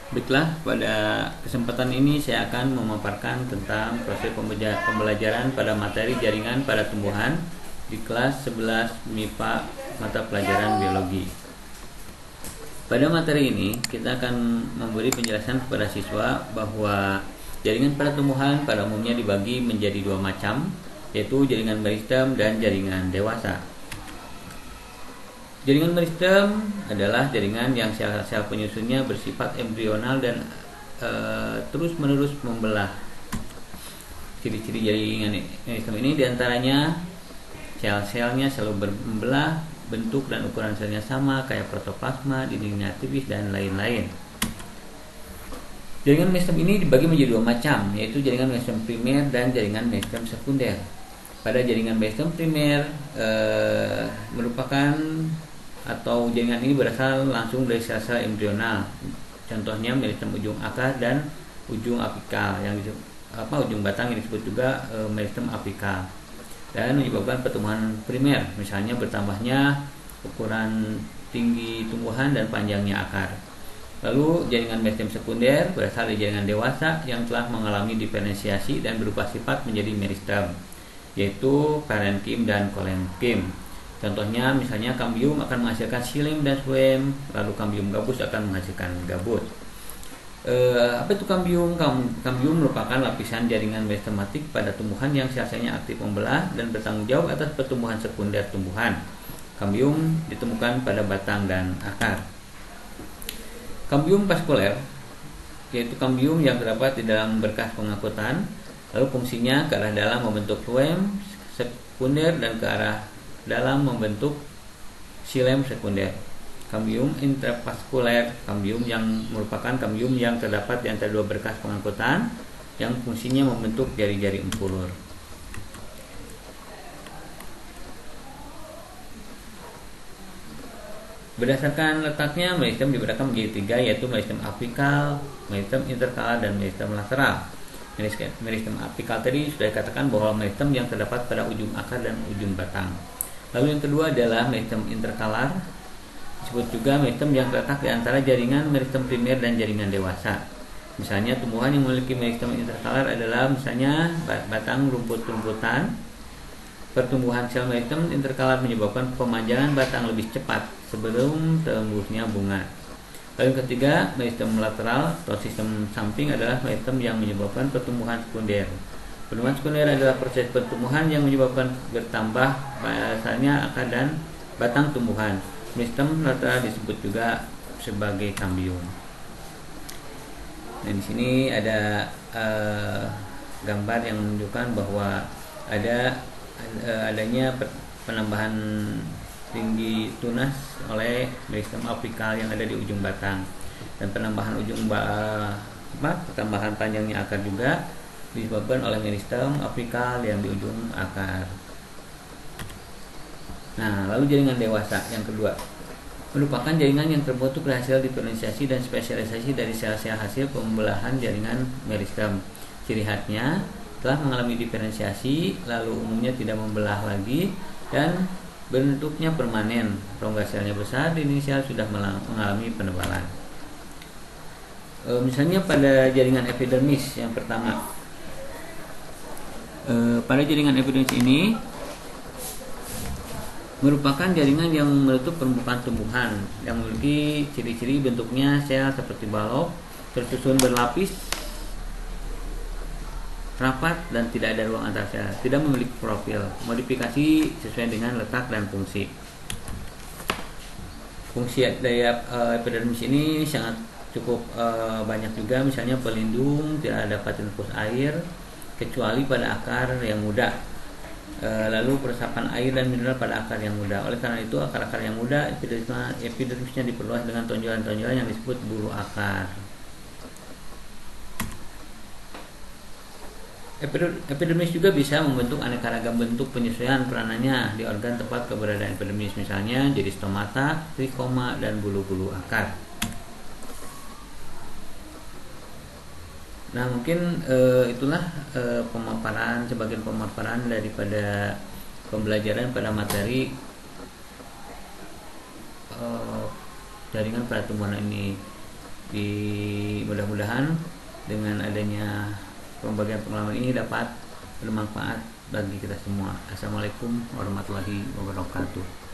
Baiklah, pada kesempatan ini saya akan memaparkan tentang proses pembelajaran pada materi jaringan pada tumbuhan di kelas 11 MIPA mata pelajaran biologi. Pada materi ini kita akan memberi penjelasan kepada siswa bahwa jaringan pada tumbuhan pada umumnya dibagi menjadi dua macam, yaitu jaringan meristem dan jaringan dewasa. Jaringan meristem adalah jaringan yang sel-sel penyusunnya bersifat embrional dan terus-menerus membelah. Ciri-ciri jaringan meristem ini diantaranya sel-selnya selalu membelah, bentuk dan ukuran selnya sama, kayak protoplasma, dindingnya tipis, dan lain-lain. Jaringan meristem ini dibagi menjadi dua macam, yaitu jaringan meristem primer dan jaringan meristem sekunder. Pada jaringan meristem primer merupakan atau jaringan ini berasal langsung dari sel-sel embrional. Contohnya meristem ujung akar dan ujung apikal ujung batang yang disebut juga meristem apikal, dan menyebabkan pertumbuhan primer, misalnya bertambahnya ukuran tinggi tumbuhan dan panjangnya akar. Lalu jaringan meristem sekunder berasal dari jaringan dewasa yang telah mengalami diferensiasi dan berubah sifat menjadi meristem, yaitu parenkim dan kolenkim. Contohnya misalnya kambium akan menghasilkan xilem dan phloem, lalu kambium gabus akan menghasilkan gabus. Apa itu kambium? Kambium merupakan lapisan jaringan meristematik pada tumbuhan yang sel-selnya aktif membelah dan bertanggung jawab atas pertumbuhan sekunder tumbuhan. Kambium ditemukan pada batang dan akar. Kambium vaskuler, yaitu kambium yang terdapat di dalam berkas pengangkutan, lalu fungsinya ke arah dalam membentuk phloem sekunder dan ke arah dalam membentuk xilem sekunder. Kambium intravaskuler, kambium yang merupakan kambium yang terdapat di antara dua berkas pengangkutan yang fungsinya membentuk jari-jari empulur. Berdasarkan letaknya, meristem dibedakan menjadi tiga, yaitu meristem apikal, meristem interkalar, dan meristem lateral. Meristem apikal tadi sudah dikatakan bahwa meristem yang terdapat pada ujung akar dan ujung batang. Lalu yang kedua adalah meristem interkalar, disebut juga meristem yang terletak di antara jaringan meristem primer dan jaringan dewasa. Misalnya tumbuhan yang memiliki meristem interkalar adalah misalnya batang rumput-rumputan. Pertumbuhan sel meristem interkalar menyebabkan pemanjangan batang lebih cepat sebelum tumbuhnya bunga. Lalu yang ketiga, meristem lateral atau sistem samping adalah meristem yang menyebabkan pertumbuhan sekunder. Pertumbuhan sekunder adalah proses pertumbuhan yang menyebabkan bertambah biasanya akar dan batang tumbuhan. Meristem lateral disebut juga sebagai kambium. Dan di sini ada gambar yang menunjukkan bahwa adanya penambahan tinggi tunas oleh meristem apikal yang ada di ujung batang, dan penambahan pertambahan panjangnya akar juga disebabkan oleh meristem apikal yang di ujung akar. Nah, lalu jaringan dewasa yang kedua merupakan jaringan yang terbentuk dari hasil diferensiasi dan spesialisasi dari sel-sel hasil pembelahan jaringan meristem. Ciri khasnya telah mengalami diferensiasi, lalu umumnya tidak membelah lagi, dan bentuknya permanen. Rongga selnya besar, dinding sel sudah mengalami penebalan. Misalnya pada jaringan epidermis yang pertama. Pada jaringan epidermis ini merupakan jaringan yang menutup permukaan tumbuhan yang memiliki ciri-ciri bentuknya sel seperti balok, tersusun berlapis, rapat, dan tidak ada ruang antar sel, tidak memiliki profil, modifikasi sesuai dengan letak dan fungsi. Fungsi dari epidermis ini sangat cukup banyak juga, misalnya pelindung, tidak dapat menembus air kecuali pada akar yang muda. Lalu peresapan air dan mineral pada akar yang muda. Oleh karena itu, akar-akar yang muda epidermisnya diperluas dengan tonjolan-tonjolan yang disebut bulu akar. Epidermis juga bisa membentuk aneka ragam bentuk penyesuaian peranannya di organ tempat keberadaan epidermis, misalnya jadi stomata, trikoma, dan bulu-bulu akar. Nah, mungkin itulah sebagian pemaparan daripada pembelajaran pada materi jaringan pada tumbuhan ini. Di mudah-mudahan dengan adanya pembagian pengalaman ini dapat bermanfaat bagi kita semua. Assalamualaikum warahmatullahi wabarakatuh.